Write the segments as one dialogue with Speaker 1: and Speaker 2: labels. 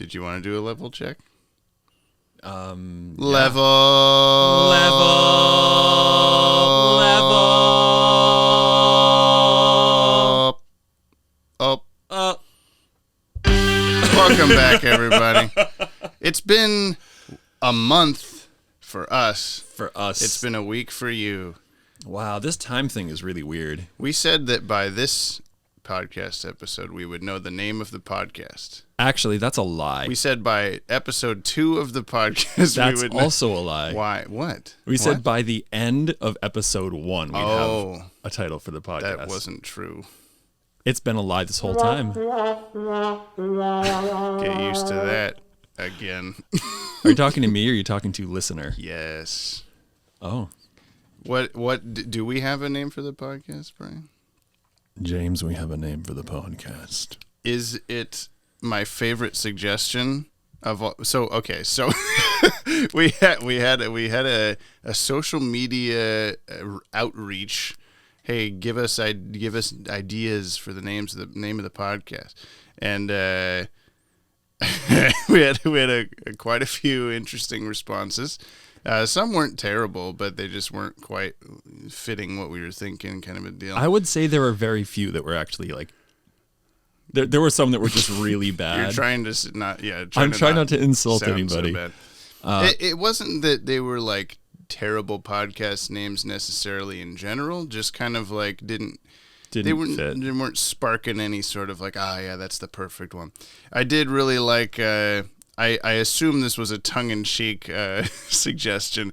Speaker 1: Did you want to do a level check?
Speaker 2: Level.
Speaker 1: Up. Welcome back, everybody. It's been a month for us. It's been a week for you.
Speaker 2: Wow, this time thing is really weird.
Speaker 1: We said that by this podcast episode, we would know the name of the podcast.
Speaker 2: Actually, that's a lie.
Speaker 1: We said by episode 2 of the podcast,
Speaker 2: that's
Speaker 1: we would
Speaker 2: also a lie.
Speaker 1: Why? What?
Speaker 2: We said by the end of episode 1, we'd have a title for the podcast.
Speaker 1: That wasn't true.
Speaker 2: It's been a lie this whole time.
Speaker 1: Get used to that again.
Speaker 2: Are you talking to me or are you talking to listener?
Speaker 1: Yes.
Speaker 2: Oh.
Speaker 1: What do we have a name for the podcast, Brian?
Speaker 2: James, we have a name for the podcast.
Speaker 1: Is it my favorite suggestion of all? So we had a social media outreach. Hey, give us ideas for the name of the podcast, and we had quite a few interesting responses. Some weren't terrible, but they just weren't quite fitting what we were thinking, kind of a deal.
Speaker 2: I would say there were very few that were actually like. There were some that were just really bad.
Speaker 1: You're trying to not,
Speaker 2: I'm trying not to insult anybody.
Speaker 1: So it wasn't that they were like terrible podcast names necessarily in general. Just kind of like they weren't sparking any sort of like, that's the perfect one. I did really like. I assume this was a tongue-in-cheek suggestion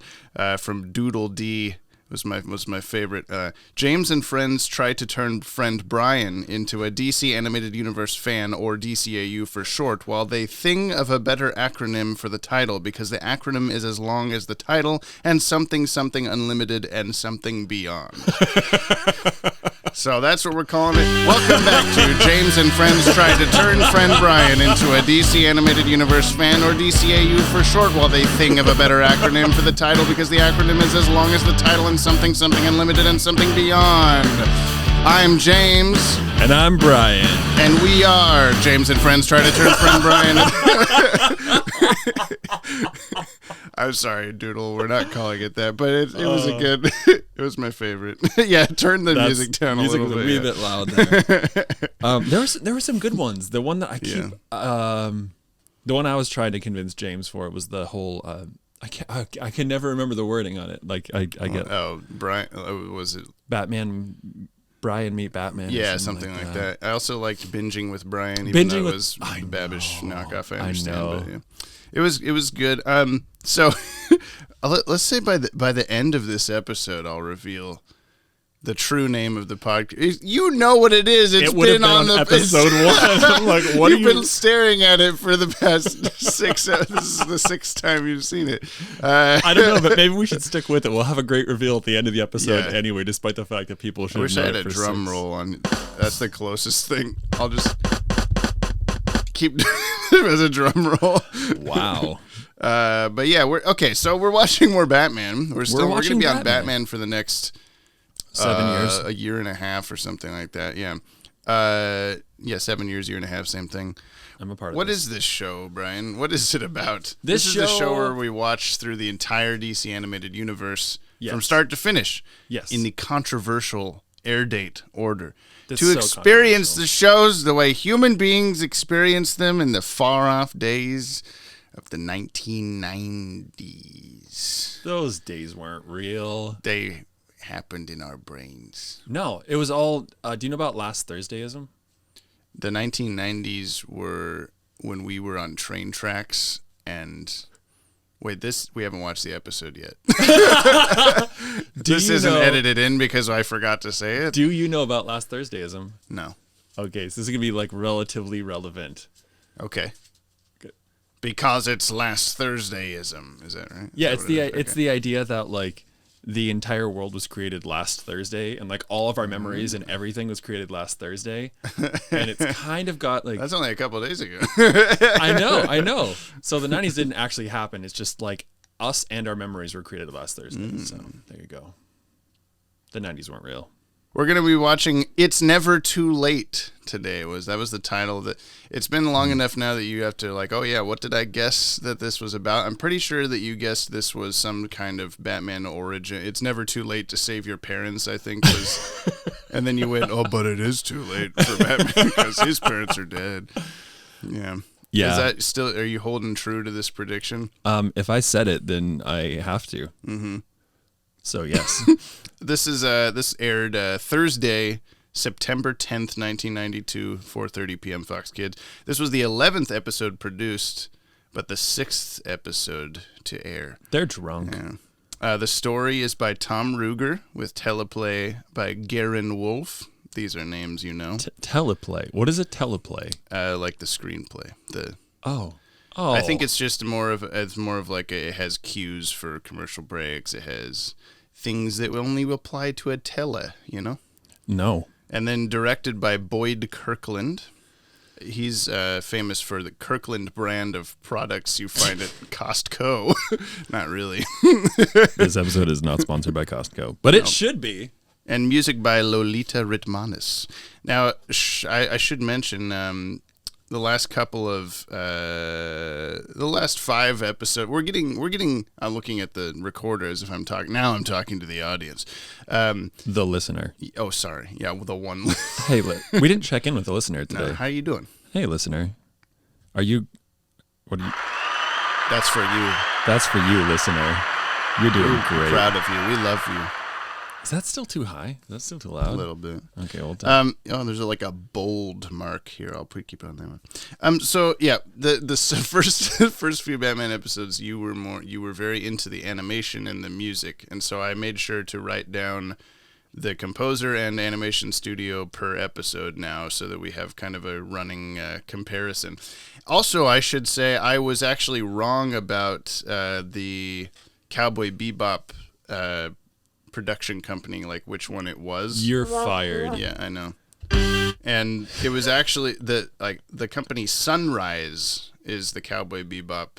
Speaker 1: from Doodle D. Was my favorite. James and friends try to turn friend Brian into a DC Animated Universe fan, or DCAU for short, while they think of a better acronym for the title, because the acronym is as long as the title and something unlimited and something beyond. So that's what we're calling it. Welcome back to James and Friends Try to Turn Friend Brian into a DC Animated Universe fan, or DCAU for short, while they think of a better acronym for the title, because the acronym is as long as the title and something unlimited and something beyond. I'm James.
Speaker 2: And I'm Brian.
Speaker 1: And we are James and Friends Try to Turn Friend Brian. I'm sorry, Doodle. We're not calling it that, but it was a good. It was my favorite. Yeah, turn the music down a little bit.
Speaker 2: Music was a wee bit loud there. There were some good ones. The one that I keep, the one I was trying to convince James for was the whole. I can never remember the wording on it. Like I get.
Speaker 1: Oh, Brian. Was it
Speaker 2: Batman? Brian meet Batman.
Speaker 1: Yeah, something like that. I also liked Binging with Brian, even though it was the Babish knockoff. I understand, but yeah. It was good. So let's say by the end of this episode, I'll reveal the true name of the podcast. You know what it is. It's been on the
Speaker 2: episode 1. I'm like, what?
Speaker 1: You've been staring at it for the past 6. This is the 6th time you've seen it.
Speaker 2: I don't know, but maybe we should stick with it. We'll have a great reveal at the end of the episode anyway, despite the fact that people should.
Speaker 1: I wish I had a drum roll on. That's the closest thing. I'll just keep as a drum roll.
Speaker 2: Wow.
Speaker 1: But yeah, so we're watching more Batman. We're going to be on Batman for the next
Speaker 2: 7 years,
Speaker 1: a year and a half or something like that. Yeah. 7 years, year and a half, same thing.
Speaker 2: I'm a part of
Speaker 1: What
Speaker 2: this.
Speaker 1: is this show, Brian? What is it about?
Speaker 2: This
Speaker 1: is the show where we watch through the entire DC Animated Universe from start to finish.
Speaker 2: Yes.
Speaker 1: In the controversial Airdate order.
Speaker 2: That's
Speaker 1: to experience the shows the way human beings experience them in the far-off days of the 1990s.
Speaker 2: Those days weren't real.
Speaker 1: They happened in our brains.
Speaker 2: No, it was all. Do you know about Last Thursdayism?
Speaker 1: The 1990s were when we were on train tracks and. Wait, we haven't watched the episode yet. This isn't edited in because I forgot to say it.
Speaker 2: Do you know about Last Thursdayism?
Speaker 1: No.
Speaker 2: Okay, so this is going to be like relatively relevant.
Speaker 1: Okay. Good. Because it's Last Thursdayism, is that right?
Speaker 2: Yeah, it's the idea that like the entire world was created last Thursday, and like all of our memories and everything was created last Thursday, and it's kind of got like
Speaker 1: that's only a couple of days ago.
Speaker 2: I know. So the 90s didn't actually happen. It's just like us and our memories were created last Thursday. So there you go. The 90s weren't real.
Speaker 1: We're going to be watching It's Never Too Late today. That was the title. That it's been long enough now that you have to like, oh yeah, what did I guess that this was about? I'm pretty sure that you guessed this was some kind of Batman origin. It's never too late to save your parents, I think was. And then you went, oh, but it is too late for Batman because his parents are dead. Yeah.
Speaker 2: Yeah.
Speaker 1: Is that still, are you holding true to this prediction?
Speaker 2: If I said it, then I have to.
Speaker 1: Mm-hmm.
Speaker 2: So yes.
Speaker 1: This aired Thursday, September 10th, 1992, 4:30 p.m. Fox Kids. This was the 11th episode produced, but the 6th episode to air.
Speaker 2: They're drunk.
Speaker 1: Yeah. The story is by Tom Ruger with teleplay by Garen Wolfe. These are names you know.
Speaker 2: Teleplay. What is a teleplay?
Speaker 1: Like the screenplay.
Speaker 2: Oh.
Speaker 1: I think it's just more of like it has cues for commercial breaks. It has things that only apply to a tele, you know?
Speaker 2: No.
Speaker 1: And then directed by Boyd Kirkland. He's famous for the Kirkland brand of products you find at Costco. Not really.
Speaker 2: This episode is not sponsored by Costco, but it should be.
Speaker 1: And music by Lolita Ritmanis. Now, I should mention the last couple of the last 5 episodes. We're getting. I'm looking at the recorder as if I'm talking. Now I'm talking to the audience.
Speaker 2: The listener.
Speaker 1: Oh, sorry. Yeah, the one.
Speaker 2: Hey, we didn't check in with the listener today.
Speaker 1: No, how you doing?
Speaker 2: Hey, listener. What are you?
Speaker 1: That's for you.
Speaker 2: That's for you, listener. You're doing great.
Speaker 1: Proud of you. We love you.
Speaker 2: Is that still too high? Is that still too loud?
Speaker 1: A little bit.
Speaker 2: Okay, well done.
Speaker 1: There's like a bold mark here. I'll keep it on that one. So yeah, the first few Batman episodes, you were very into the animation and the music, and so I made sure to write down the composer and animation studio per episode now, so that we have kind of a running comparison. Also, I should say I was actually wrong about the Cowboy Bebop production company, like which one it was.
Speaker 2: You're fired.
Speaker 1: Yeah, I know. And it was actually the company Sunrise is the Cowboy Bebop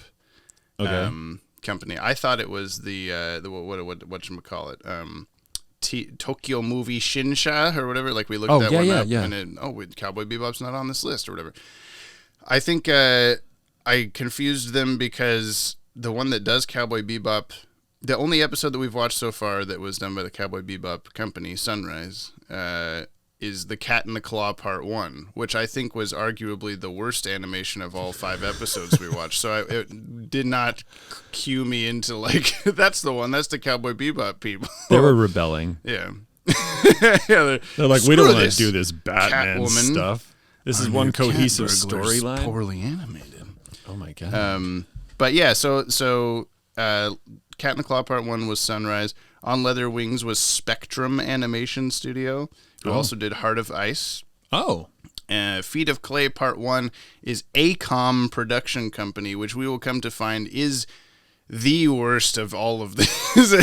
Speaker 1: company. I thought it was the whatchamacallit, Tokyo Movie Shinsha or whatever. Like we looked that one up and Cowboy Bebop's not on this list or whatever. I think I confused them because the one that does Cowboy Bebop, the only episode that we've watched so far that was done by the Cowboy Bebop company, Sunrise, is The Cat in the Claw Part 1, which I think was arguably the worst animation of all 5 episodes we watched. So it did not cue me into, like, that's the one. That's the Cowboy Bebop people.
Speaker 2: They were rebelling.
Speaker 1: Yeah.
Speaker 2: They're like, we don't want to do this Batman
Speaker 1: Catwoman.
Speaker 2: Stuff. This is one cohesive storyline.
Speaker 1: Poorly animated.
Speaker 2: Oh, my God.
Speaker 1: But yeah, so Cat in the Claw Part 1 was Sunrise. On Leather Wings was Spectrum Animation Studio, who also did Heart of Ice.
Speaker 2: Oh.
Speaker 1: Feet of Clay Part 1 is ACOM Production Company, which we will come to find is the worst of all of these,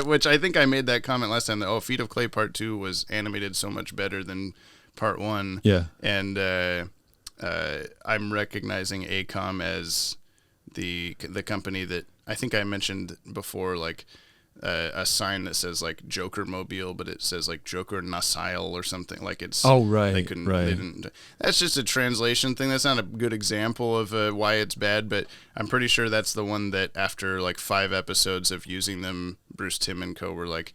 Speaker 1: which I think I made that comment last time that, Feet of Clay Part 2 was animated so much better than Part 1.
Speaker 2: Yeah.
Speaker 1: And I'm recognizing ACOM as the company that I think I mentioned before, like a sign that says like Joker Mobile, but it says like Joker Nasile or something. Like it's
Speaker 2: right.
Speaker 1: They didn't. That's just a translation thing. That's not a good example of why it's bad, but I'm pretty sure that's the one that after like 5 episodes of using them, Bruce Timm and co were like,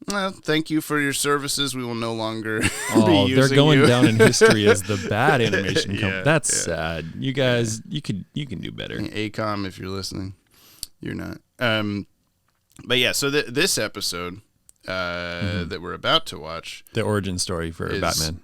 Speaker 1: well, thank you for your services. We will no longer be using
Speaker 2: they're going
Speaker 1: you.
Speaker 2: down in history as the bad animation company.
Speaker 1: Yeah,
Speaker 2: That's sad. You guys, you can do better.
Speaker 1: ACOM, if you're listening, you're not. But yeah, so this episode that we're about to watch,
Speaker 2: the origin story for Batman.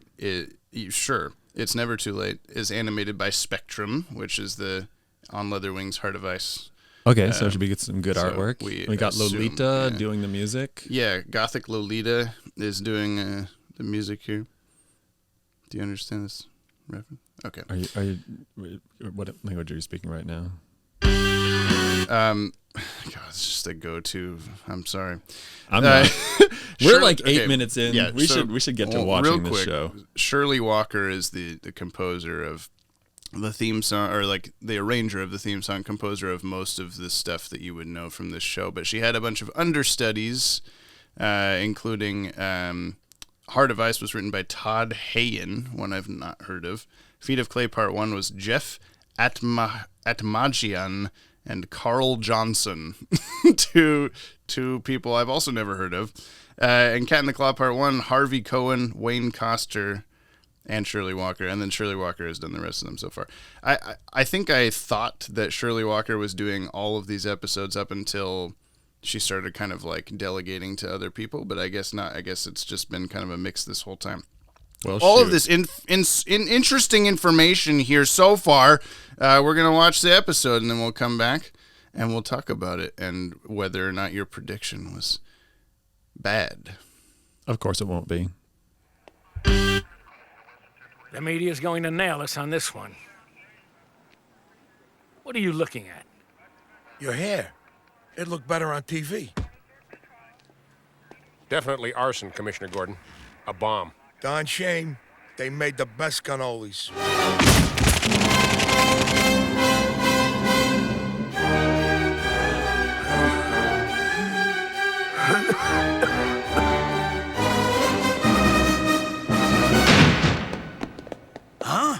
Speaker 1: Sure, It's Never Too Late is animated by Spectrum, which is the On Leather Wings Heart of Ice.
Speaker 2: Okay, so should we get some good artwork? We got Lolita doing the music.
Speaker 1: Yeah, Gothic Lolita is doing the music here. Do you understand this reference? Okay.
Speaker 2: Are you? What language are you speaking right now?
Speaker 1: God, it's just a go-to. I'm sorry.
Speaker 2: I'm not. We're like 8 minutes in.
Speaker 1: Yeah,
Speaker 2: we should get to watching this show.
Speaker 1: Shirley Walker is the composer of the theme song, or like the arranger of the theme song, composer of most of the stuff that you would know from this show. But she had a bunch of understudies, including Heart of Ice was written by Todd Hayen, one I've not heard of. Feet of Clay Part 1 was Jeff Atmajian and Carl Johnson, two people I've also never heard of. And Cat in the Claw Part 1, Harvey Cohen, Wayne Koster, and Shirley Walker. And then Shirley Walker has done the rest of them so far. I think I thought that Shirley Walker was doing all of these episodes up until she started kind of like delegating to other people, but I guess not. I guess it's just been kind of a mix this whole time. Well, all of this interesting information here so far. We're going to watch the episode, and then we'll come back, and we'll talk about it, and whether or not your prediction was bad.
Speaker 2: Of course it won't be.
Speaker 3: The media's going to nail us on this one. What are you looking at?
Speaker 4: Your hair. It looked better on TV.
Speaker 5: Definitely arson, Commissioner Gordon. A bomb.
Speaker 4: Darn shame. They made the best cannolis.
Speaker 3: Huh?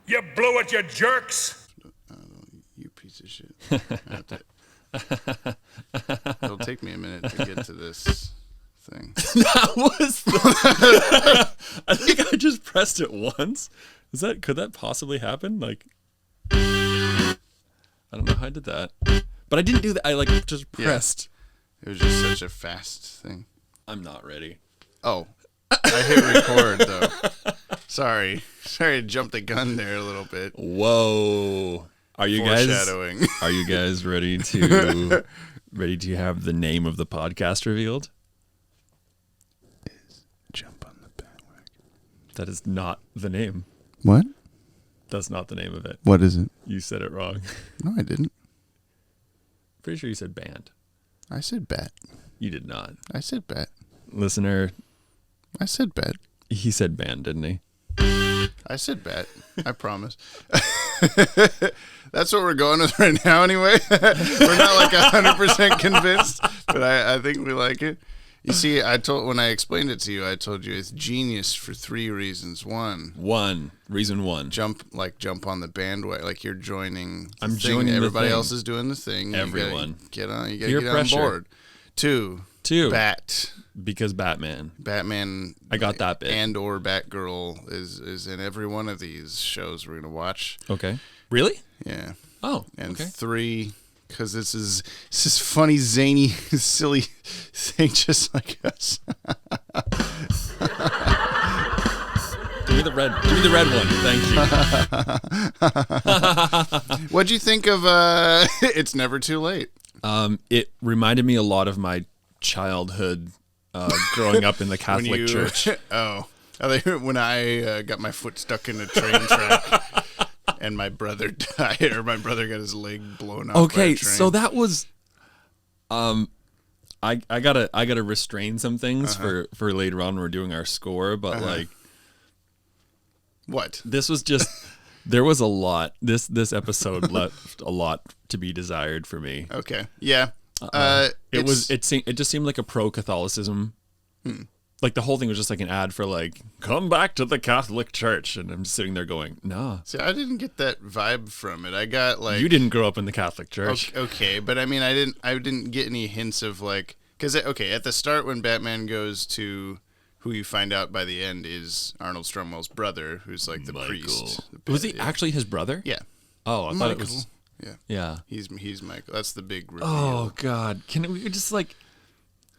Speaker 5: You blew it, you jerks!
Speaker 1: You piece of shit. It'll take me a minute to get to this thing.
Speaker 2: That was I think I just pressed it once. Could that possibly happen? Like, I don't know how I did that. But I didn't do that. I just pressed.
Speaker 1: Yeah. It was just such a fast thing.
Speaker 2: I'm not ready.
Speaker 1: Oh. I hit record though. Sorry to jump the gun there a little bit.
Speaker 2: Whoa. Are you guys ready to have the name of the podcast revealed?
Speaker 1: Jump on the Bat-Wagon.
Speaker 2: That is not the name.
Speaker 1: What?
Speaker 2: That's not the name of it.
Speaker 1: What is it?
Speaker 2: You said it wrong.
Speaker 1: No, I didn't.
Speaker 2: Pretty sure you said band.
Speaker 1: I said bat.
Speaker 2: You did not.
Speaker 1: I said bat.
Speaker 2: Listener.
Speaker 1: I said bat.
Speaker 2: He said band, didn't he?
Speaker 1: I said bat. I promise. That's what we're going with right now anyway. We're not like 100% convinced, but I think we like it. You see, when I explained it to you, I told you it's genius for 3 reasons.
Speaker 2: Reason one.
Speaker 1: Jump on the bandwagon, like you're joining.
Speaker 2: I'm
Speaker 1: thing.
Speaker 2: joining.
Speaker 1: Everybody else is doing the thing.
Speaker 2: Everyone
Speaker 1: You gotta get on board. Two. Bat.
Speaker 2: Because Batman.
Speaker 1: I
Speaker 2: got that bit.
Speaker 1: And or Batgirl is in every one of these shows we're gonna watch.
Speaker 2: Okay. Really?
Speaker 1: Yeah.
Speaker 2: Oh.
Speaker 1: And
Speaker 2: okay.
Speaker 1: 3, because this is funny, zany, silly thing, just like us.
Speaker 2: Give me the red one. Thank
Speaker 1: you. What'd you think of It's Never Too Late?
Speaker 2: It reminded me a lot of my childhood growing up in the Catholic Church.
Speaker 1: When I got my foot stuck in a train track and my brother died, or my brother got his leg blown off by a train.
Speaker 2: So that was I gotta restrain some things for later on when we're doing our score, but like
Speaker 1: what?
Speaker 2: This was just there was a lot. This episode left a lot to be desired for me.
Speaker 1: Okay. Yeah.
Speaker 2: It just seemed like a pro-Catholicism. Like the whole thing was just like an ad for like, come back to the Catholic Church, and I'm sitting there going, nah.
Speaker 1: See, I didn't get that vibe from it. I got like,
Speaker 2: you didn't grow up in the Catholic Church.
Speaker 1: Okay, but I mean, I didn't get any hints of like, because at the start when Batman goes to who you find out by the end is Arnold Stromwell's brother, who's like the priest.
Speaker 2: Was he actually his brother?
Speaker 1: Yeah.
Speaker 2: Oh, I thought it was. Yeah.
Speaker 1: He's Michael. That's the big reveal.
Speaker 2: Oh God, can we just like,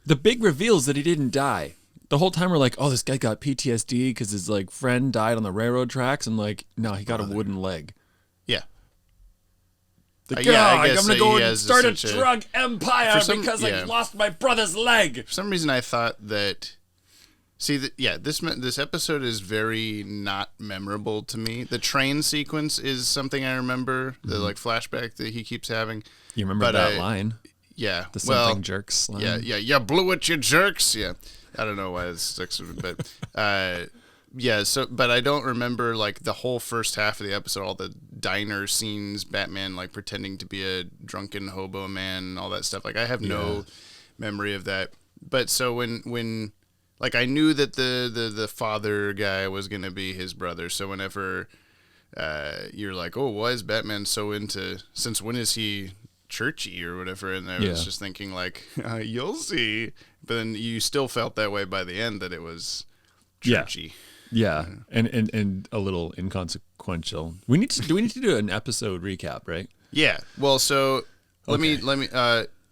Speaker 2: the big reveal is that he didn't die. The whole time we're like, oh, this guy got PTSD because his like friend died on the railroad tracks, and like, no, he got a wooden leg.
Speaker 1: Yeah.
Speaker 2: I guess I'm gonna go and start a drug empire because I lost my brother's leg.
Speaker 1: For some reason, I thought that. See, this episode is very not memorable to me. The train sequence is something I remember. The like flashback that he keeps having.
Speaker 2: You remember that line?
Speaker 1: Yeah.
Speaker 2: The something jerks line.
Speaker 1: Yeah. You blew it, you jerks. Yeah. I don't know why it sticks with me, but yeah. So, but I don't remember like the whole first half of the episode, all the diner scenes, Batman like pretending to be a drunken hobo man, all that stuff. Like I have no memory of that. but so when like I knew that the father guy was gonna be his brother. So whenever you're like, oh, why is Batman so into? Since when is he churchy or whatever? And I was just thinking like, you'll see. But then you still felt that way by the end that it was churchy.
Speaker 2: Yeah. And a little inconsequential. We need to do an episode recap, right?
Speaker 1: Yeah. Well, so let me.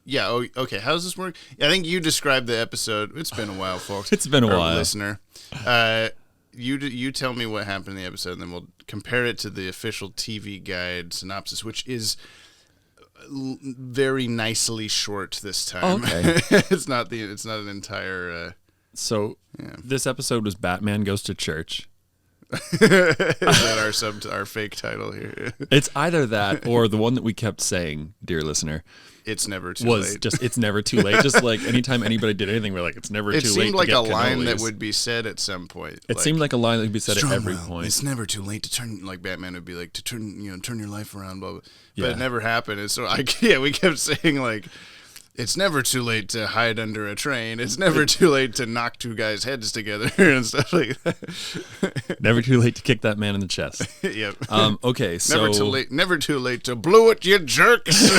Speaker 1: Yeah. Oh, okay. How does this work? I think you described the episode. It's been a while, folks.
Speaker 2: It's been a while,
Speaker 1: listener. You tell me what happened in the episode, and then we'll compare it to the official TV guide synopsis, which is very nicely short this time.
Speaker 2: Okay.
Speaker 1: It's not an entire.
Speaker 2: This episode was Batman Goes to Church.
Speaker 1: Is that our fake title here?
Speaker 2: It's either that or the one that we kept saying, dear listener.
Speaker 1: It's never too late.
Speaker 2: It's never too late. Just like anytime anybody did anything, we're like, it's never too late.
Speaker 1: It seemed like a line
Speaker 2: cannolis.
Speaker 1: that would be said at some point.
Speaker 2: It seemed like a line that would be said at every point.
Speaker 1: It's never too late to turn. Like Batman would be like to turn your life around, blah blah. But it never happened. And so we kept saying like, it's never too late to hide under a train. It's never too late to knock two guys' heads together and stuff like that.
Speaker 2: Never too late to kick that man in the chest.
Speaker 1: Yep.
Speaker 2: Okay, so
Speaker 1: Never too late to blow it, you jerks.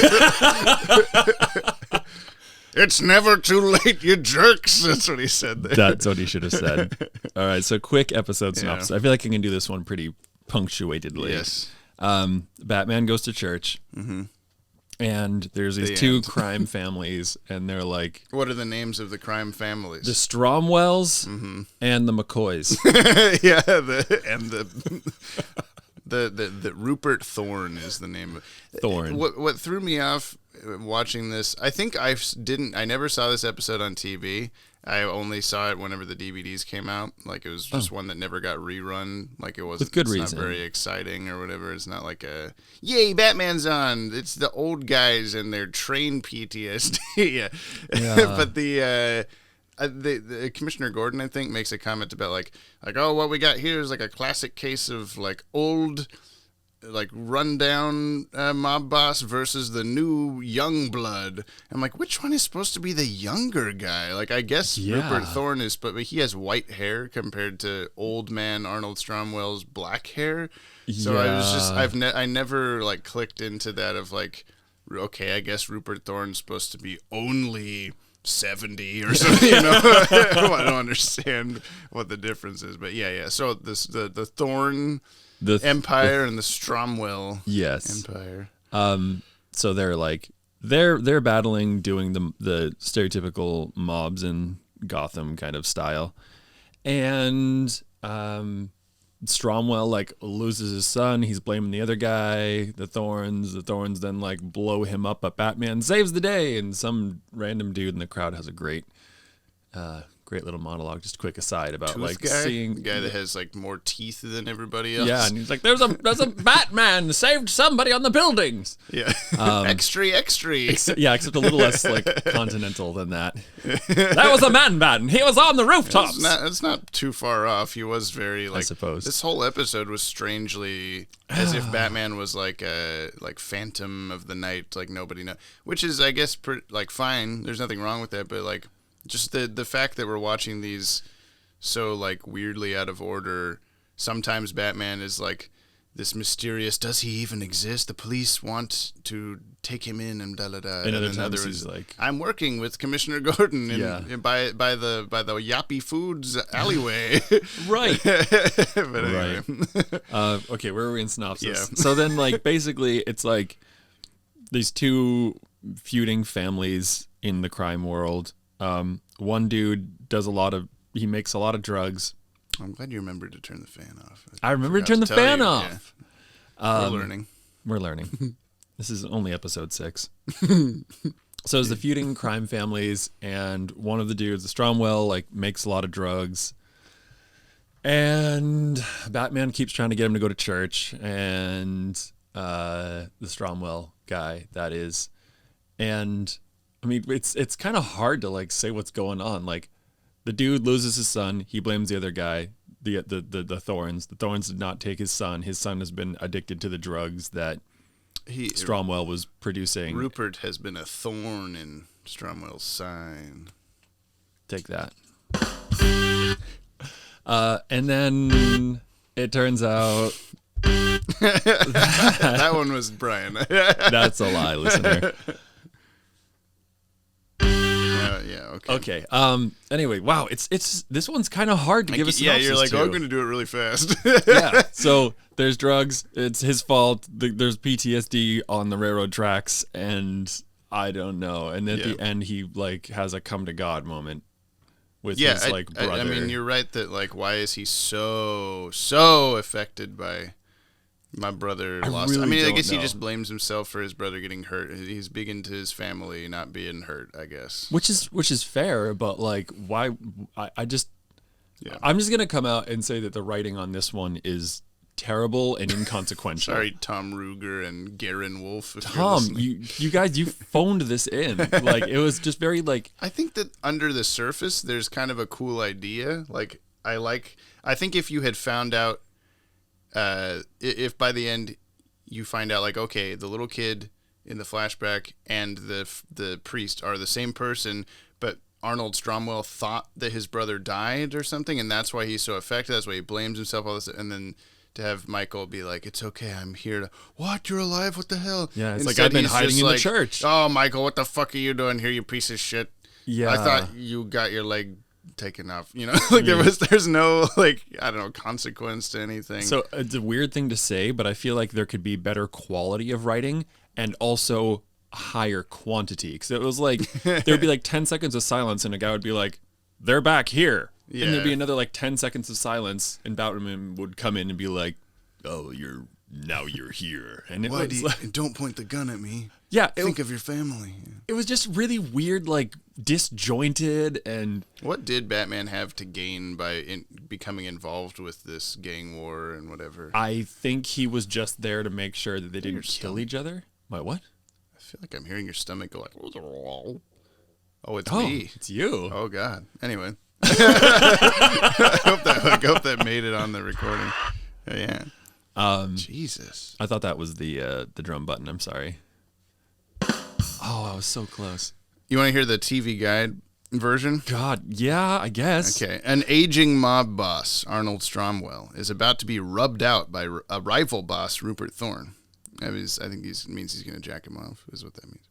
Speaker 1: It's never too late, you jerks. That's what he said there.
Speaker 2: That's what he should have said. All right, so quick episode synopsis. I feel like I can do this one pretty punctuatedly.
Speaker 1: Yes.
Speaker 2: Batman goes to church. Mm-hmm. And there's these two crime families, and they're like...
Speaker 1: What are the names of the crime families?
Speaker 2: The Stromwells and the McCoys.
Speaker 1: Yeah, the Rupert Thorne is the name.
Speaker 2: Thorne.
Speaker 1: What threw me off watching this, I think I never saw this episode on TV. I only saw it whenever the DVDs came out. Like it was just one that never got rerun. Like it wasn't.
Speaker 2: With good
Speaker 1: reason. Not very exciting or whatever. It's not like a yay Batman's on. It's the old guys and their train PTSD. Yeah. But the Commissioner Gordon, I think, makes a comment about like oh, what we got here is like a classic case of like old, like rundown mob boss versus the new young blood. I'm like, which one is supposed to be the younger guy? Like, I guess Rupert Thorne is, but he has white hair compared to old man Arnold Stromwell's black hair. So I was just, I never like clicked into that of like, okay, I guess Rupert Thorne's supposed to be only 70 or something, you know. I don't understand what the difference is, but yeah. So the Thorne Empire and the Stromwell Empire.
Speaker 2: So they're like they're battling, doing the stereotypical mobs in Gotham kind of style, and Stromwell like loses his son. He's blaming the other guy, the Thorns. The Thorns then like blow him up, but Batman saves the day, and some random dude in the crowd has a great little monologue. Just a quick aside about seeing
Speaker 1: the guy that has like more teeth than everybody else.
Speaker 2: Yeah, and he's like, "There's a Batman saved somebody on the buildings."
Speaker 1: Yeah, extra.
Speaker 2: Except a little less like continental than that. That was a man. He was on the rooftops.
Speaker 1: It's not too far off. He was very like.
Speaker 2: I suppose
Speaker 1: this whole episode was strangely as if Batman was like a Phantom of the Night, like nobody knows. Which is, I guess, like fine. There's nothing wrong with that, but like. Just the fact that we're watching these so like weirdly out of order. Sometimes Batman is like this mysterious. Does he even exist? The police want to take him in and da da da.
Speaker 2: And other times he's like,
Speaker 1: I'm working with Commissioner Gordon by the Yappy Foods alleyway.
Speaker 2: Right.
Speaker 1: But anyway.
Speaker 2: Right. Okay, where are we in synopsis?
Speaker 1: Yeah.
Speaker 2: So then like basically it's like these two feuding families in the crime world. One dude he makes a lot of drugs.
Speaker 1: I'm glad you remembered to turn the fan off.
Speaker 2: I remember to turn the fan off.
Speaker 1: Yeah.
Speaker 2: We're learning. This is only episode 6. So it's the feuding crime families, and one of the dudes, the Stromwell, like makes a lot of drugs. And Batman keeps trying to get him to go to church, and the Stromwell guy, that is. And I mean, it's kind of hard to like say what's going on. Like, the dude loses his son. He blames the other guy, the Thorns. The Thorns did not take his son. His son has been addicted to the drugs that Stromwell was producing.
Speaker 1: Rupert has been a thorn in Stromwell's sign.
Speaker 2: Take that. And then it turns out
Speaker 1: that one was Brian.
Speaker 2: That's a lie, listener.
Speaker 1: Yeah. Okay.
Speaker 2: Okay. Anyway, wow. It's this one's kind of hard to give a synopsis.
Speaker 1: Yeah, you're like,
Speaker 2: to.
Speaker 1: oh, I'm going to do it really fast.
Speaker 2: Yeah. So there's drugs. It's his fault. There's PTSD on the railroad tracks, and I don't know. And at the end, he like has a come to God moment with his like brother.
Speaker 1: I mean, you're right that like, why is he so affected by my brother lost?
Speaker 2: Really
Speaker 1: I mean, I
Speaker 2: don't
Speaker 1: guess
Speaker 2: know.
Speaker 1: he just blames himself for his brother getting hurt. He's big into his family not being hurt, I guess.
Speaker 2: Which is fair, but like, why? I'm just gonna come out and say that the writing on this one is terrible and inconsequential.
Speaker 1: Sorry, Tom Ruger and Garen Wolf.
Speaker 2: Tom, you guys, you phoned this in. Like, it was just very like.
Speaker 1: I think that under the surface, there's kind of a cool idea. Like, I think if you had found out, if by the end you find out, like, okay, the little kid in the flashback and the priest are the same person, but Arnold Stromwell thought that his brother died or something, and that's why he's so affected. That's why he blames himself. All this, and then to have Michael be like, "It's okay, I'm here to." What? You're alive? What the hell?
Speaker 2: Yeah, it's
Speaker 1: Instead,
Speaker 2: like I've been
Speaker 1: he's
Speaker 2: hiding
Speaker 1: just
Speaker 2: in
Speaker 1: like,
Speaker 2: the church.
Speaker 1: Oh, Michael, what the fuck are you doing here, you piece of shit?
Speaker 2: Yeah,
Speaker 1: I thought you got your leg taken off. You know, like there's no like, I don't know, consequence to anything.
Speaker 2: So it's a weird thing to say, but I feel like there could be better quality of writing and also higher quantity. Because it was like there'd be like 10 seconds of silence, and a guy would be like, "They're back here," and there'd be another like 10 seconds of silence, and Batman would come in and be like, "Oh, you're here," and it was like,
Speaker 1: don't point the gun at me.
Speaker 2: Yeah,
Speaker 1: think of your family.
Speaker 2: It was just really weird, like disjointed. And
Speaker 1: what did Batman have to gain by becoming involved with this gang war and whatever?
Speaker 2: I think he was just there to make sure that they didn't kill each other. What?
Speaker 1: I feel like I'm hearing your stomach go like, oh, it's me.
Speaker 2: It's you.
Speaker 1: Oh God. Anyway, I hope that made it on the recording. Yeah. Jesus.
Speaker 2: I thought that was the drum button. I'm sorry. Oh, I was so close.
Speaker 1: You want to hear the TV guide version?
Speaker 2: God, yeah, I guess.
Speaker 1: Okay. An aging mob boss, Arnold Stromwell, is about to be rubbed out by a rival boss, Rupert Thorne. I think he means he's going to jack him off, is what that means.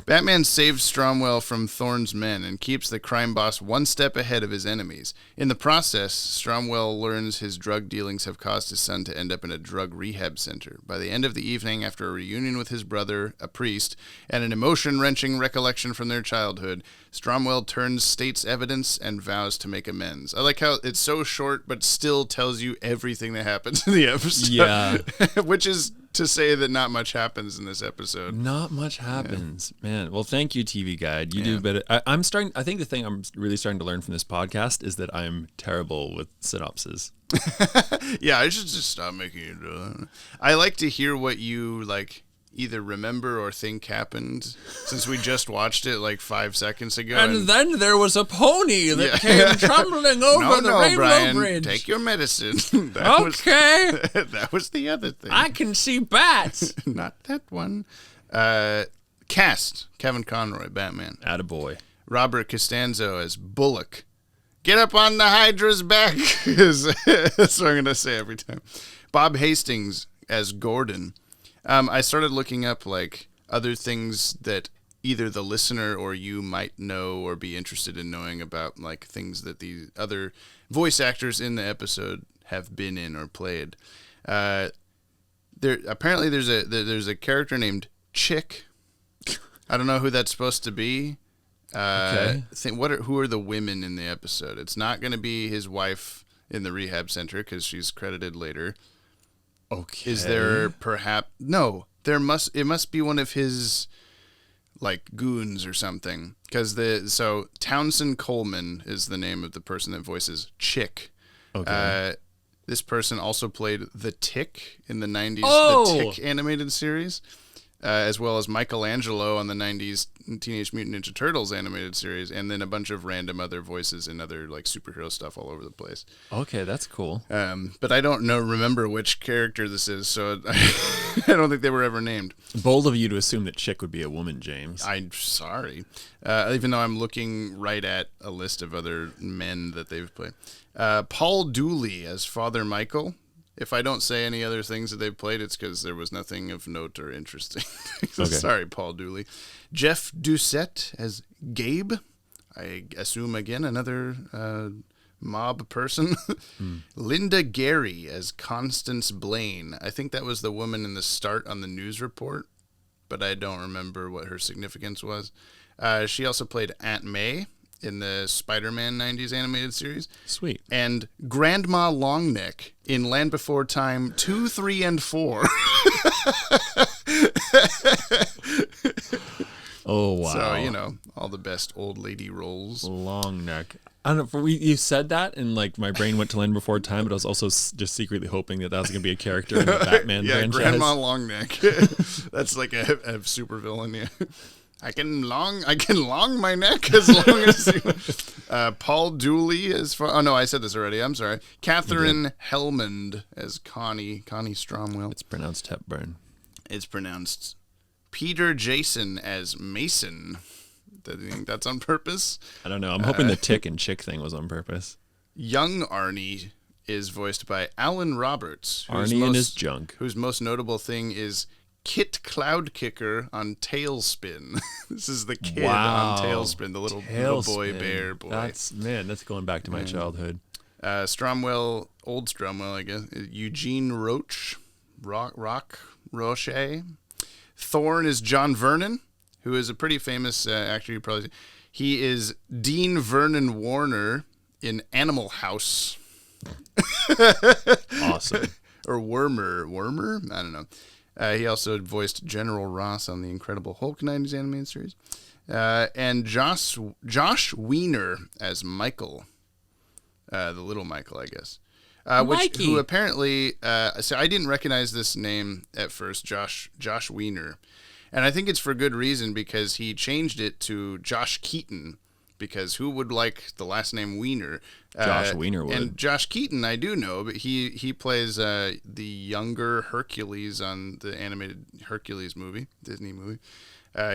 Speaker 1: Batman saves Stromwell from Thorne's men and keeps the crime boss one step ahead of his enemies. In the process, Stromwell learns his drug dealings have caused his son to end up in a drug rehab center. By the end of the evening, after a reunion with his brother, a priest, and an emotion-wrenching recollection from their childhood, Stromwell turns state's evidence and vows to make amends. I like how it's so short, but still tells you everything that happens in the episode.
Speaker 2: Yeah.
Speaker 1: Which is to say that not much happens in this episode.
Speaker 2: Not much happens, man. Well, thank you, TV Guide. You do better. I think the thing I'm really starting to learn from this podcast is that I'm terrible with synopses.
Speaker 1: Yeah, I should just stop making you do it. I like to hear what you like either remember or think happened, since we just watched it like 5 seconds ago.
Speaker 2: And then there was a pony that came tumbling over the rainbow
Speaker 1: Brian,
Speaker 2: bridge.
Speaker 1: Take your medicine.
Speaker 2: Okay.
Speaker 1: That was the other thing.
Speaker 2: I can see bats.
Speaker 1: Not that one. Cast: Kevin Conroy, Batman.
Speaker 2: Attaboy.
Speaker 1: Robert Costanzo as Bullock. Get up on the Hydra's back. That's what I'm going to say every time. Bob Hastings as Gordon. I started looking up like other things that either the listener or you might know or be interested in knowing about, like things that the other voice actors in the episode have been in or played. There's a character named Chick. I don't know who that's supposed to be.
Speaker 2: Okay.
Speaker 1: Who are the women in the episode? It's not going to be his wife in the rehab center because she's credited later.
Speaker 2: Okay.
Speaker 1: Is there perhaps no? It must be one of his like goons or something. Because Townsend Coleman is the name of the person that voices Chick.
Speaker 2: Okay.
Speaker 1: This person also played the Tick in the 90s,
Speaker 2: Oh!
Speaker 1: the Tick animated series. as well as Michelangelo on the 90s Teenage Mutant Ninja Turtles animated series, and then a bunch of random other voices and other like superhero stuff all over the place.
Speaker 2: Okay, that's cool.
Speaker 1: But I don't remember which character this is, so I don't think they were ever named.
Speaker 2: Bold of you to assume that Chick would be a woman, James.
Speaker 1: I'm sorry. Even though I'm looking right at a list of other men that they've played. Paul Dooley as Father Michael. If I don't say any other things that they've played, it's because there was nothing of note or interesting. So
Speaker 2: Okay.
Speaker 1: Sorry, Paul Dooley. Jeff Doucette as Gabe. I assume, again, another mob person. Linda Gary as Constance Blaine. I think that was the woman in the start on the news report, but I don't remember what her significance was. She also played Aunt May in the Spider-Man 90s animated series.
Speaker 2: Sweet.
Speaker 1: And Grandma Longneck in Land Before Time 2, 3, and 4.
Speaker 2: Oh, wow.
Speaker 1: So, all the best old lady roles.
Speaker 2: Long neck. I don't know. You said that, and like my brain went to Land Before Time, but I was also just secretly hoping that was going to be a character in the Batman franchise.
Speaker 1: Grandma Longneck. That's like a super villain. Yeah. I can long my neck as long as Paul Dooley as I said this already. I'm sorry. Catherine Helmond as Connie Stromwell.
Speaker 2: It's pronounced Hepburn.
Speaker 1: It's pronounced Peter Jason as Mason. Do you think that's on purpose?
Speaker 2: I don't know. I'm hoping the Tick and Chick thing was on purpose.
Speaker 1: Young Arnie is voiced by Alan Roberts.
Speaker 2: Arnie and his junk.
Speaker 1: Whose most notable thing is Kit Cloudkicker on Tailspin. This is the kid on Tailspin, the little boy bear boy.
Speaker 2: That's going back to my childhood.
Speaker 1: Old Stromwell, I guess. Eugene Roach, Rock Roche. Thorne is John Vernon, who is a pretty famous actor. You probably see. He is Dean Vernon Warner in Animal House.
Speaker 2: Awesome.
Speaker 1: Or Wormer? I don't know. He also voiced General Ross on the Incredible Hulk 90s animated series. And Josh Wiener as Michael, the little Michael, I guess. Who apparently, so I didn't recognize this name at first, Josh Wiener. And I think it's for good reason, because he changed it to Josh Keaton, because who would like the last name Wiener?
Speaker 2: Josh Wiener would.
Speaker 1: And Josh Keaton, I do know, but he plays the younger Hercules on the animated Hercules movie, Disney movie.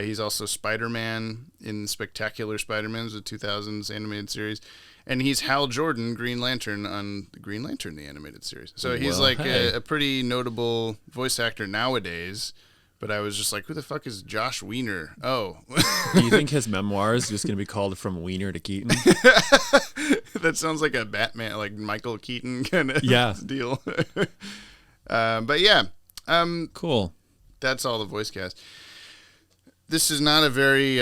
Speaker 1: He's also Spider-Man in Spectacular Spider-Man, the 2000s animated series. And he's Hal Jordan, Green Lantern, on Green Lantern, the animated series. So he's a pretty notable voice actor nowadays. But I was just like, who the fuck is Josh Wiener? Oh.
Speaker 2: Do you think his memoir is just going to be called From Wiener to Keaton?
Speaker 1: That sounds like a Batman, like Michael Keaton kind of deal. But yeah.
Speaker 2: Cool.
Speaker 1: That's all the voice cast. This is not a very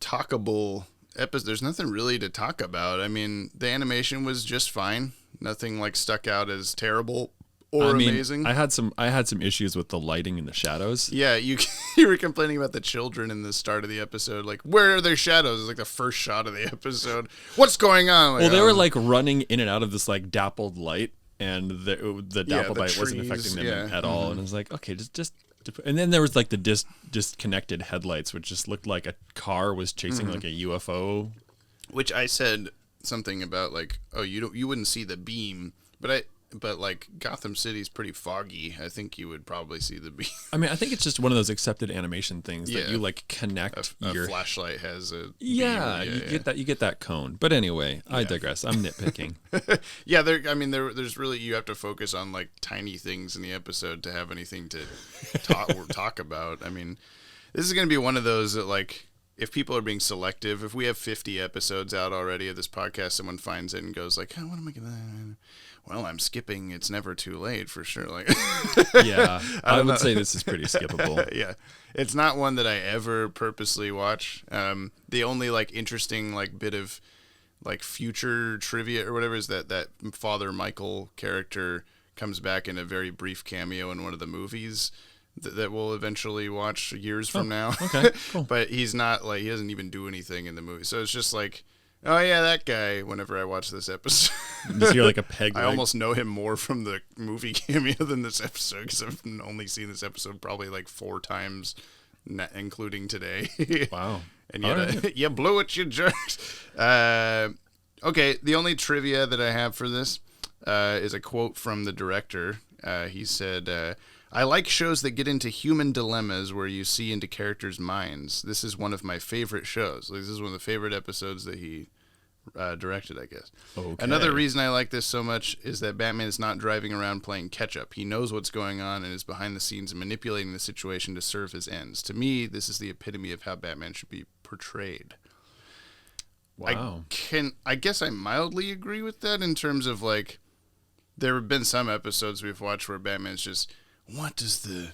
Speaker 1: talkable episode. There's nothing really to talk about. I mean, the animation was just fine. Nothing like stuck out as terrible. Amazing.
Speaker 2: I had some issues with the lighting and the shadows.
Speaker 1: Yeah, you were complaining about the children in the start of the episode. Like, where are their shadows? It's like the first shot of the episode. What's going on?
Speaker 2: They were like running in and out of this like dappled light, and the dappled light wasn't affecting them at all. And I was like, okay, just. And then there was like the disconnected headlights, which just looked like a car was chasing like a UFO.
Speaker 1: Which I said something about like, oh, you wouldn't see the beam, but like Gotham City's pretty foggy. I think you would probably see the beam.
Speaker 2: I mean, I think it's just one of those accepted animation things that you like connect
Speaker 1: a flashlight has a
Speaker 2: beam. You get that cone. But anyway, I digress. I'm nitpicking.
Speaker 1: There's really, you have to focus on like tiny things in the episode to have anything to talk about. I mean, this is going to be one of those that like, if people are being selective, if we have 50 episodes out already of this podcast, someone finds it and goes like, oh, what am I going to... Well, I'm skipping It's Never Too Late for sure. Like,
Speaker 2: yeah, I would say this is pretty skippable.
Speaker 1: Yeah, it's not one that I ever purposely watch. The only like interesting like bit of like future trivia or whatever is that Father Michael character comes back in a very brief cameo in one of the movies that we'll eventually watch years from now.
Speaker 2: Okay, cool.
Speaker 1: But he's not like, he doesn't even do anything in the movie, so it's just like Oh yeah, that guy. Whenever I watch this episode,
Speaker 2: you see like a peg
Speaker 1: I
Speaker 2: leg?
Speaker 1: almost know him more from the movie cameo than this episode because I've only seen this episode probably like 4 times, including today.
Speaker 2: Wow.
Speaker 1: And yet, you blew it, you jerks. Okay, the only trivia that I have for this is a quote from the director. He said, I like shows that get into human dilemmas where you see into characters' minds. This is one of my favorite shows. This is one of the favorite episodes that he directed, I guess.
Speaker 2: Okay.
Speaker 1: Another reason I like this so much is that Batman is not driving around playing catch-up. He knows what's going on and is behind the scenes manipulating the situation to serve his ends. To me, this is the epitome of how Batman should be portrayed.
Speaker 2: Wow.
Speaker 1: I guess I mildly agree with that in terms of, like, there have been some episodes we've watched where Batman's just, what does the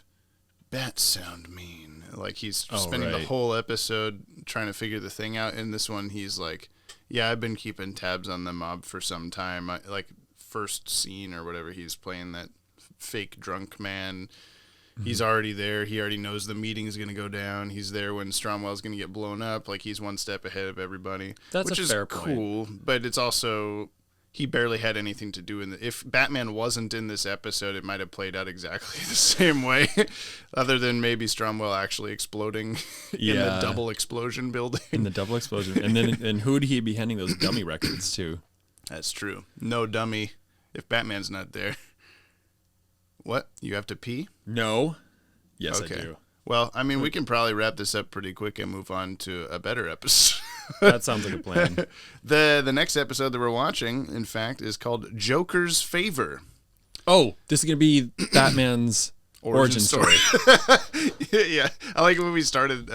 Speaker 1: bat sound mean? Like, he's spending the whole episode trying to figure the thing out. In this one, he's like, yeah, I've been keeping tabs on the mob for some time. Like, first scene or whatever, he's playing that fake drunk man. Mm-hmm. He's already there. He already knows the meeting's going to go down. He's there when Stromwell's going to get blown up. Like, he's one step ahead of everybody.
Speaker 2: Which is
Speaker 1: fair cool, but it's also... He barely had anything to do in if Batman wasn't in this episode, it might have played out exactly the same way, other than maybe Stromwell actually exploding in the double explosion building.
Speaker 2: In the double explosion. And who would he be handing those dummy records to?
Speaker 1: That's true. No dummy if Batman's not there. What? You have to pee?
Speaker 2: No. Yes,
Speaker 1: okay.
Speaker 2: I do.
Speaker 1: Well, I mean, we can probably wrap this up pretty quick and move on to a better episode.
Speaker 2: That sounds like a plan.
Speaker 1: The next episode that we're watching, in fact, is called Joker's Favor.
Speaker 2: Oh, this is going to be Batman's origin story.
Speaker 1: Yeah. I like when we started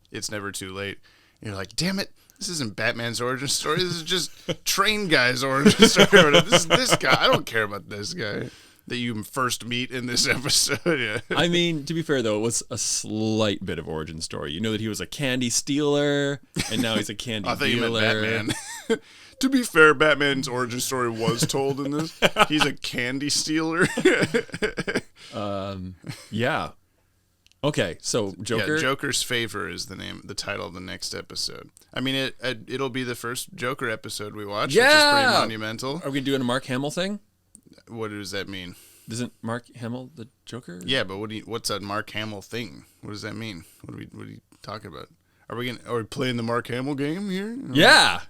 Speaker 1: It's Never Too Late. You're like, damn it, this isn't Batman's origin story. This is just Train Guy's origin story. This is this guy. I don't care about this guy that you first meet in this episode. Yeah.
Speaker 2: I mean, to be fair, though, it was a slight bit of origin story. You know that he was a candy stealer, and now he's a candy
Speaker 1: I thought
Speaker 2: dealer.
Speaker 1: You meant Batman. To be fair, Batman's origin story was told in this. He's a candy stealer.
Speaker 2: Yeah. Okay, so Joker.
Speaker 1: Yeah, Joker's Favor is the title of the next episode. I mean, it'll be the first Joker episode we watch, which is pretty monumental.
Speaker 2: Are we doing a Mark Hamill thing?
Speaker 1: What does that mean?
Speaker 2: Isn't Mark Hamill the Joker?
Speaker 1: Yeah, but what's a Mark Hamill thing? What does that mean? What are you talking about? Are we playing the Mark Hamill game here?
Speaker 2: Yeah.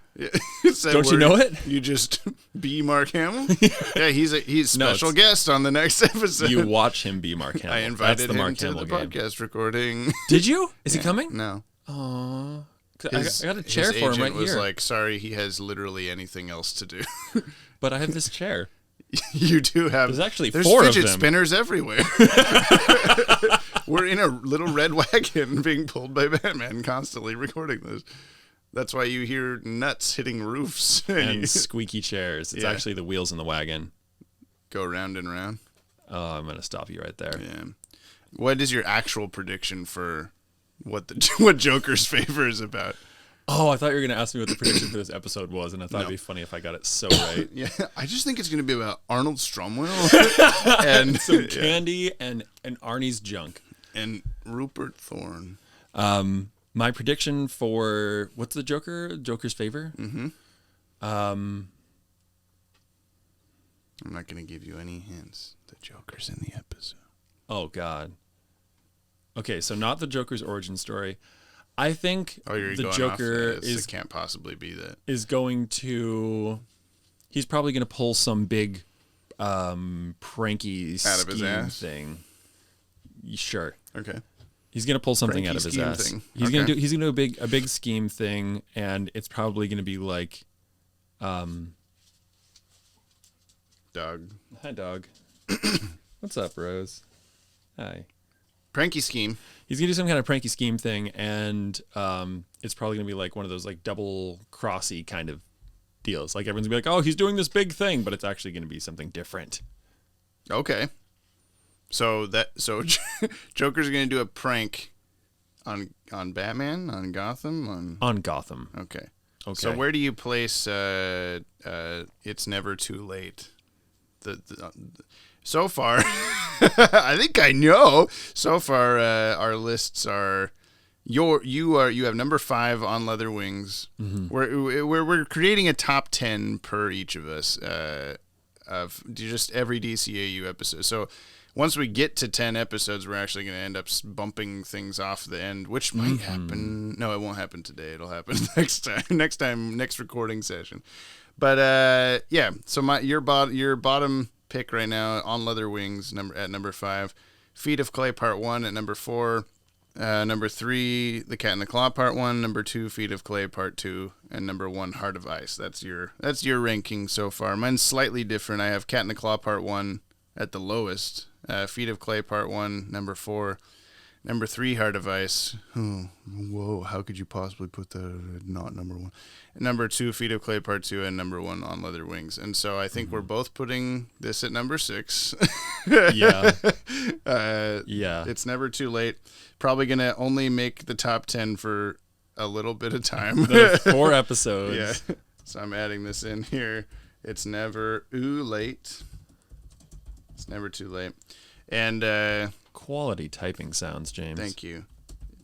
Speaker 2: Don't you know it?
Speaker 1: You just be Mark Hamill? Yeah, he's special guest on the next episode.
Speaker 2: You watch him be Mark Hamill.
Speaker 1: I invited him
Speaker 2: Mark
Speaker 1: to
Speaker 2: Hamill
Speaker 1: the
Speaker 2: game.
Speaker 1: podcast recording.
Speaker 2: Did you? Is he coming?
Speaker 1: No.
Speaker 2: Aww. I got a chair for him right here.
Speaker 1: His agent was like, sorry, he has literally anything else to do.
Speaker 2: But I have this chair.
Speaker 1: You do have.
Speaker 2: There's actually
Speaker 1: there's
Speaker 2: 4 of them.
Speaker 1: fidget spinners everywhere. We're in a little red wagon being pulled by Batman, constantly recording this. That's why you hear nuts hitting roofs
Speaker 2: and squeaky chairs. It's actually the wheels in the wagon.
Speaker 1: Go round and round.
Speaker 2: Oh, I'm gonna stop you right there.
Speaker 1: Yeah. What is your actual prediction for what Joker's Favor is about?
Speaker 2: Oh, I thought you were going to ask me what the prediction for this episode was, and I thought it'd be funny if I got it so right.
Speaker 1: Yeah, I just think it's going to be about Arnold Stromwell and
Speaker 2: some candy and Arnie's junk.
Speaker 1: And Rupert Thorne.
Speaker 2: My prediction for what's the Joker's Favor?
Speaker 1: Mm-hmm. I'm not going to give you any hints. The Joker's in the episode.
Speaker 2: Oh God. Okay, so not the Joker's origin story. I think the Joker
Speaker 1: it can't possibly be that.
Speaker 2: Is going to. He's probably going to pull some big, pranky
Speaker 1: out of his ass
Speaker 2: thing. Sure.
Speaker 1: Okay.
Speaker 2: He's going to pull something out of his ass.
Speaker 1: Thing.
Speaker 2: He's going to do a big scheme thing, and it's probably going to be like,
Speaker 1: Dog.
Speaker 2: Hi, dog. What's up, Rose? Hi.
Speaker 1: Pranky scheme.
Speaker 2: He's gonna do some kind of pranky scheme thing, and it's probably gonna be like one of those like double crossy kind of deals. Like everyone's gonna be like, "Oh, he's doing this big thing," but it's actually gonna be something different.
Speaker 1: Okay. So Joker's gonna do a prank on Batman, on Gotham,
Speaker 2: on Gotham.
Speaker 1: Okay. So where do you place It's Never Too Late? So far, I think I know. So far, our lists are You have number 5 on Leather Wings. We're creating a top 10 per each of us of just every DCAU episode. So once we get to 10 episodes, we're actually going to end up bumping things off the end, which might happen. No, it won't happen today. It'll happen next time, next recording session. But yeah, so your bottom pick right now on Leather Wings at number 5, Feet of Clay Part 1 at number 4, number 3, The Cat and the Claw Part 1, number 2, Feet of Clay Part 2, and number 1, Heart of Ice. That's your ranking so far. Mine's slightly different. I have Cat and the Claw Part 1 at the lowest. Feet of Clay Part 1, number 4. Number 3, Heart of Ice. Whoa, how could you possibly put that at not number 1? Number 2, Feet of Clay Part 2, and number 1, On Leather Wings. And so I think we're both putting this at number 6.
Speaker 2: Yeah.
Speaker 1: It's never too late. Probably going to only make the top 10 for a little bit of time.
Speaker 2: 4 episodes.
Speaker 1: Yeah. So I'm adding this in here. It's never late. It's never too late. And
Speaker 2: quality typing sounds, James.
Speaker 1: Thank you.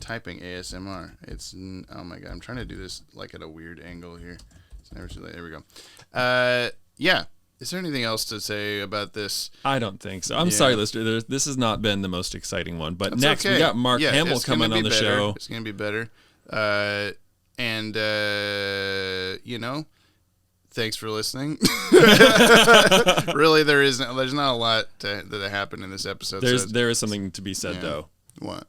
Speaker 1: Typing ASMR. It's oh my god, I'm trying to do this like at a weird angle here. It's never too late. There we go. Yeah. Is there anything else to say about this?
Speaker 2: I don't think so. I'm sorry, listener. This has not been the most exciting one. But
Speaker 1: That's
Speaker 2: next,
Speaker 1: okay.
Speaker 2: we got Mark Hamill coming on the show.
Speaker 1: It's going to be better. And thanks for listening. Really, there's not a lot that happened in this episode.
Speaker 2: There is something to be said, though.
Speaker 1: What?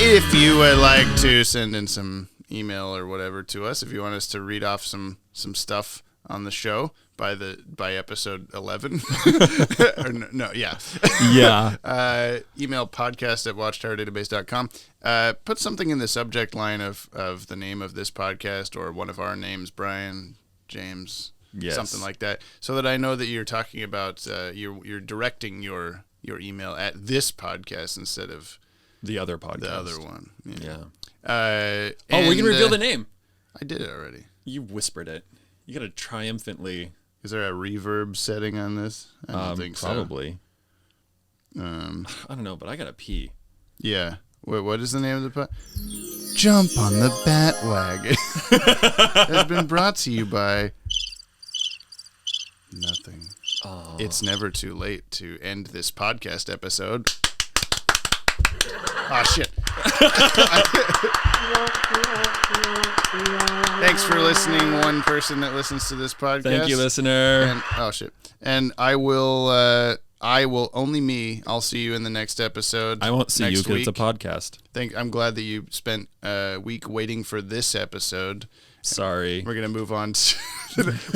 Speaker 1: If you would like to send in some email or whatever to us, if you want us to read off some stuff on the show by episode 11, or email podcast@watchtowerdatabase.com. Put something in the subject line of the name of this podcast or one of our names, Brian, James, something like that, so that I know that you're talking about you're directing your email at this podcast instead of
Speaker 2: the other podcast.
Speaker 1: The other one.
Speaker 2: Yeah.
Speaker 1: We
Speaker 2: can reveal the name.
Speaker 1: I did it already.
Speaker 2: You whispered it. You got to triumphantly.
Speaker 1: Is there a reverb setting on this? I don't think so.
Speaker 2: Probably. I don't know, but I got to pee.
Speaker 1: Yeah. Wait, what is the name of the pod? Jump on the Bat-Wagon. Has been brought to you by nothing. Oh. It's never too late to end this podcast episode. Oh, shit. Thanks for listening, one person that listens to this podcast.
Speaker 2: Thank you, listener.
Speaker 1: And, oh, shit. And I'll see you in the next episode.
Speaker 2: I won't see you because it's a podcast.
Speaker 1: I'm glad that you spent a week waiting for this episode.
Speaker 2: Sorry.
Speaker 1: We're going to move on to...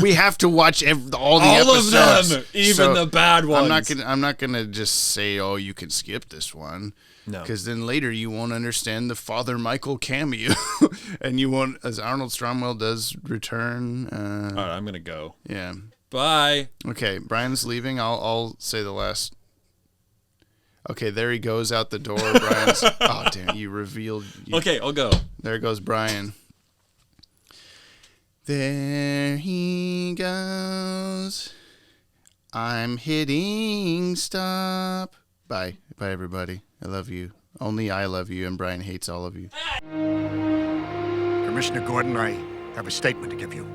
Speaker 1: We have to watch all the episodes.
Speaker 2: All of them, even the bad ones.
Speaker 1: I'm not gonna just say, oh, you can skip this one.
Speaker 2: No.
Speaker 1: Because then later you won't understand the Father Michael cameo. And you won't, as Arnold Stromwell does return.
Speaker 2: All right, I'm going to go.
Speaker 1: Yeah.
Speaker 2: Bye.
Speaker 1: Okay, Brian's leaving. I'll say the last... Okay, there he goes out the door. Brian's... Oh, damn, you revealed...
Speaker 2: Okay, I'll go.
Speaker 1: There goes Brian. There he goes. I'm hitting stop. Bye. Bye, everybody. I love you. Only I love you, and Brian hates all of you.
Speaker 4: Commissioner Gordon, I have a statement to give you.